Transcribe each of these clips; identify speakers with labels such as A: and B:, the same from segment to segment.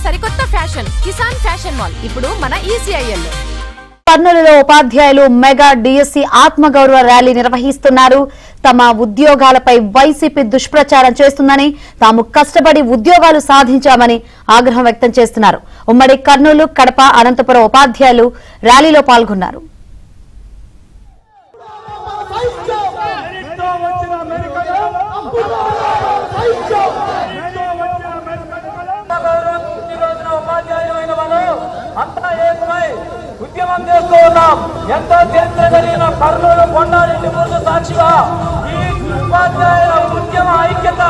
A: సరికొత్త fashion Kisan fashion mall ఇప్పుడు మన ఈసీఐఎల్.
B: కర్నూలులో ఉపాధ్యాయులు మెగా డిఎస్సి ఆత్మగౌరవ ర్యాలీ నిర్వహిస్తున్నారు. తమ ఉద్యోగాలపై వైసీపీ దుష్ప్రచారం చేస్తుందని, తాము కష్టపడి ఉద్యోగాలు సాధించామని ఆగ్రహం వ్యక్తం చేస్తున్నారు. ఉమ్మడి కర్నూలు, కడప, అనంతపురం ఉపాధ్యాయులు ర్యాలీలో పాల్గొన్నారు.
C: ఉద్యమం చేస్తూ ఉన్నాం. ఎంతో చరిత్ర కలిగిన కర్నూలు కొండారెడ్డి ముందు సాక్షిగా ఈ ఉపాధ్యాయుల ఉద్యమ ఐక్యత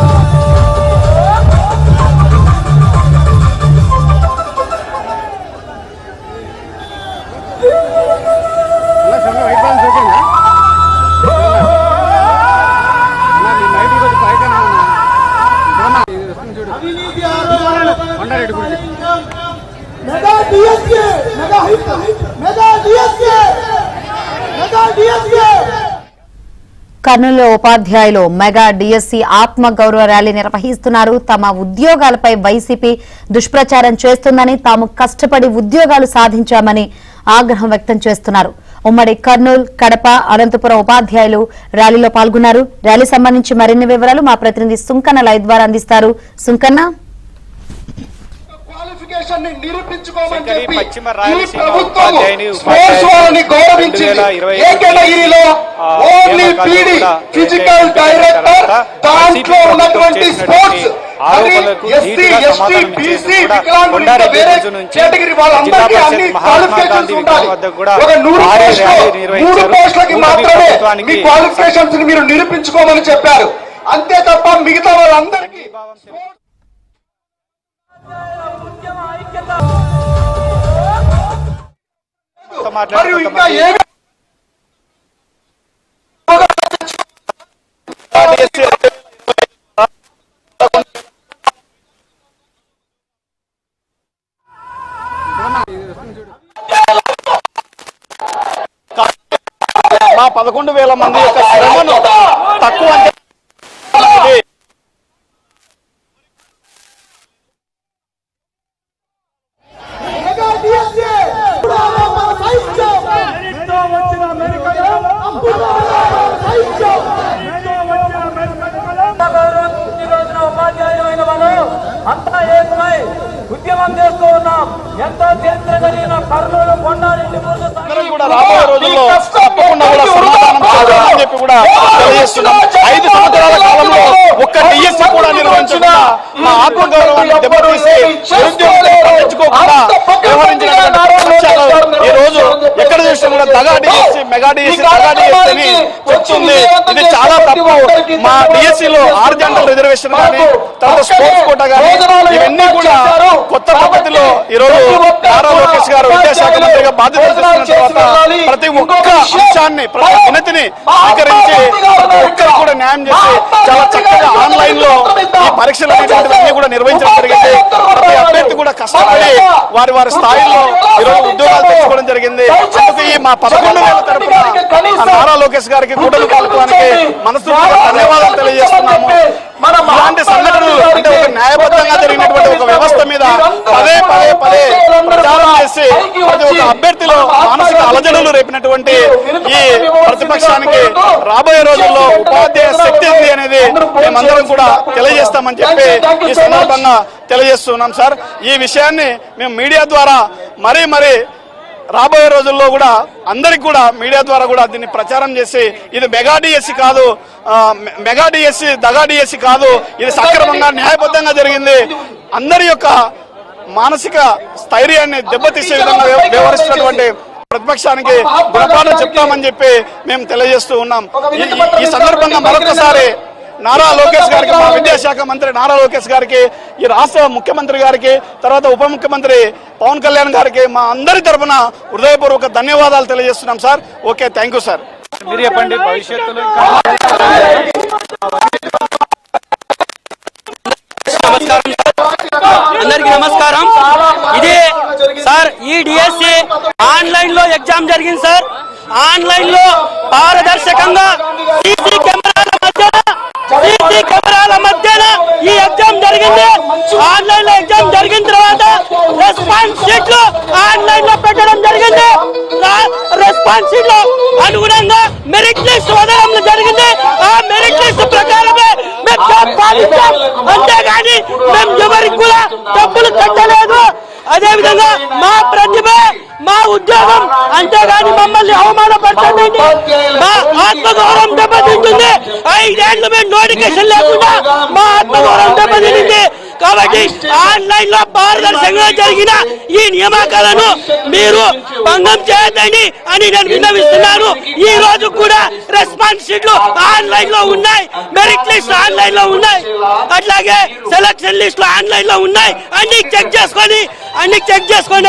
B: కర్నూలులో ఉపాధ్యాయులు మెగా డిఎస్సి ఆత్మగౌరవ ర్యాలీ నిర్వహిస్తున్నారు. తమ ఉద్యోగాలపై వైసీపీ దుష్ప్రచారం చేస్తుందని, తాము కష్టపడి ఉద్యోగాలు సాధించామని ఆగ్రహం వ్యక్తం చేస్తున్నారు. ఉమ్మడి కర్నూలు, కడప, అనంతపురం ఉపాధ్యాయులు ర్యాలీలో పాల్గొన్నారు. ర్యాలీ సంబంధించి మరిన్ని వివరాలు మా ప్రతినిధి సుంకన్న లైవ్ ద్వారా అందిస్తారు. సుంకన్న,
D: నిరూపించుకోమని చెప్పి ఈ ప్రభుత్వం స్పోర్ట్స్ వాళ్ళని గౌరవించింది. ఏకగిరిలో ఓన్లీ పీడీ ఫిజికల్ డైరెక్టర్, దాంట్లో ఉన్నటువంటి స్పోర్ట్స్ ఎస్సీ, ఎస్టీ, బీసీ, వికలాంగులు వేరే కేటగిరీ వాళ్ళందరికీ అన్ని క్వాలిఫికేషన్స్ ఉండాలి. ఒక 100 పోస్టులకి మాత్రమే మీ క్వాలిఫికేషన్స్ మీరు నిరూపించుకోమని చెప్పారు. అంతే తప్ప మిగతా వాళ్ళందరికీ మరియు ఇంకా ఏమి
E: మా 11,000 మంది యొక్క శ్రమను తక్కువ
C: ఉపాధ్యాయులైన వాళ్ళు అంతా ఏకమై ఉద్యమం చేస్తూ ఉన్నాం. ఎంతో చరిత్ర కలిగిన కర్నూలు కొండారెడ్డి ముందు
E: కూడా రాబోయే రోజుల్లో తప్పకుండా కూడా సమాధానం చేయాలని చెప్పి కూడా తెలియజేస్తున్నాం. 5 సంవత్సరాల కాలంలో ఒక్క డిఎస్సి కూడా నిర్వహించకుండా మా ఆత్మగౌరవాన్ని దెబ్బతీసి నిరుద్యోగులను పట్టించుకోకుండా వ్యవహరించినటువంటి ఈ రోజు ఎక్కడ చూసినా కూడా దగా డిఎస్సి, మెగా డిఎస్సి, దగా డిఎస్సి అని చెప్తుంది. ఇది చాలా తప్పు. మా డిఎస్సిలో హారిజాంటల్ రిజర్వేషన్ కానీ, తర్వాత స్పోర్ట్స్ కోటా కానీ, ఇవన్నీ కూడా కొత్త పద్ధతిలో ఈ రోజు నారా లోకేష్ గారు విద్యాశాఖ మంత్రిగా బాధ్యతలు తీసుకున్న తర్వాత ప్రతి ఒక్క అంశాన్ని, ప్రతి వినతిని స్వీకరించి ఒక్కరు కూడా న్యాయం చేసి చాలా చక్కగా ఆన్లైన్ లో ఈ పరీక్షలు అనేటువంటివన్నీ కూడా నిర్వహించడం జరిగింది. ప్రతి అభ్యర్థి కూడా కష్టపడి వారి వారి స్థాయిలో ఈరోజు ఉద్యోగాలు తెచ్చుకోవడం జరిగింది. అందుకే ఈ మా 11,000 తరఫున నారా లోకేష్ గారికి కూటమి ప్రభుత్వానికి మనస్ఫూర్తిగా ధన్యవాదాలు తెలియజేస్తున్నాము. ఇలాంటి సంఘటనలు అంటే ఒక న్యాయబద్ధంగా జరిగినటువంటి ఒక వ్యవస్థ మీద పదే ప్రచారం చేసి ప్రతి ఒక్క అభ్యర్థిలో మానసిక అలజడులు రేపినటువంటి ఈ ప్రతిపక్షానికి రాబోయే రోజుల్లో ఉపాధ్యాయ శక్తి ఉంది అనేది మేమందరం కూడా తెలియజేస్తామని చెప్పి ఈ సందర్భంగా తెలియజేస్తున్నాం. సార్, ఈ విషయాన్ని మేము మీడియా ద్వారా మరీ రాబోయే రోజుల్లో కూడా అందరికి కూడా మీడియా ద్వారా కూడా దీన్ని ప్రచారం చేసి ఇది మెగా డిఎస్సి కాదు, మెగా డిఎస్సి, దగా డిఎస్సి కాదు, ఇది సక్రమంగా న్యాయబద్ధంగా జరిగింది, అందరి యొక్క మానసిక స్థైర్యాన్ని దెబ్బతీసే విధంగా వ్యవహరిస్తున్నటువంటి ప్రతిపక్షానికి గుణపాఠం చెప్తామని చెప్పి మేము తెలియజేస్తూ ఉన్నాం. ఈ సందర్భంగా మరొకసారి నారా లోకేష్ గారికి, మా విద్యాశాఖ మంత్రి నారా లోకేష్ గారికి, ఈ రాష్ట్ర ముఖ్యమంత్రి గారికి, తర్వాత ఉప ముఖ్యమంత్రి పవన్ కళ్యాణ్ గారికి మా అందరి తరఫున హృదయపూర్వక ధన్యవాదాలు తెలియజేస్తున్నాం. Sir, okay, thank you sir.
D: మీరు చెప్పండి భవిష్యత్తులో
F: అందరికి నమస్కారం. ఇదే సార్, ఈ డిఎస్సి ఆన్లైన్ లో ఎగ్జామ్ జరిగింది సార్. ఆన్లైన్ లో పారదర్శకంగా సీసీ కెమెరాల మధ్యన ఈ ఎగ్జామ్ జరిగింది. ఆన్లైన్ లో ఎగ్జామ్ జరిగిన తర్వాత రెస్పాన్స్ షీట్లు ఆన్లైన్ లో పెట్టడం జరిగింది. రెస్పాన్స్ షీట్లు అనుగుణంగా మెరిట్ లిస్ట్ వదలడం జరిగింది. ఆ మెరిట్ లిస్ట్ ప్రకారమే మేము జాబ్ సాధించాం. అంతేగాని మేము ఎవరికి కూడా డబ్బులు కట్టలేదు. అదే విధంగా మా ప్రతిభ, మా ఉద్యోగం, అంతేగాని మమ్మల్ని అవమానపరచండి. మా ఆత్మగౌరవం దెబ్బతింటుంది. 5 ఏళ్లు మేము నోటిఫికేషన్ లేకుండా మా ఆత్మగౌరవం దెబ్బతింటుంది. కాబట్టి ఆన్లైన్ లో పారదర్శకంగా జరిగిన ఈ నియామకాలను మీరు భంగం చేయొద్దని అని నేను విన్నవిస్తున్నాను. ఈ రోజు కూడా రెస్పాన్స్ షీట్లు ఆన్లైన్ లో ఉన్నాయి, మెరిట్ లిస్ట్ ఆన్లైన్ లో ఉన్నాయి, అట్లాగే సెలక్షన్ లిస్టులు ఆన్లైన్ లో ఉన్నాయి. అన్ని చెక్ చేసుకోండి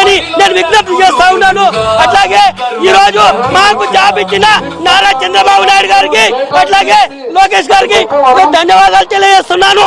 F: అని నేను విజ్ఞప్తి చేస్తా ఉన్నాను. అట్లాగే ఈ రోజు మాకు జాబ్ ఇచ్చిన నారా చంద్రబాబు నాయుడు గారికి, అట్లాగే లోకేష్ గారికి ధన్యవాదాలు తెలియజేస్తున్నాను.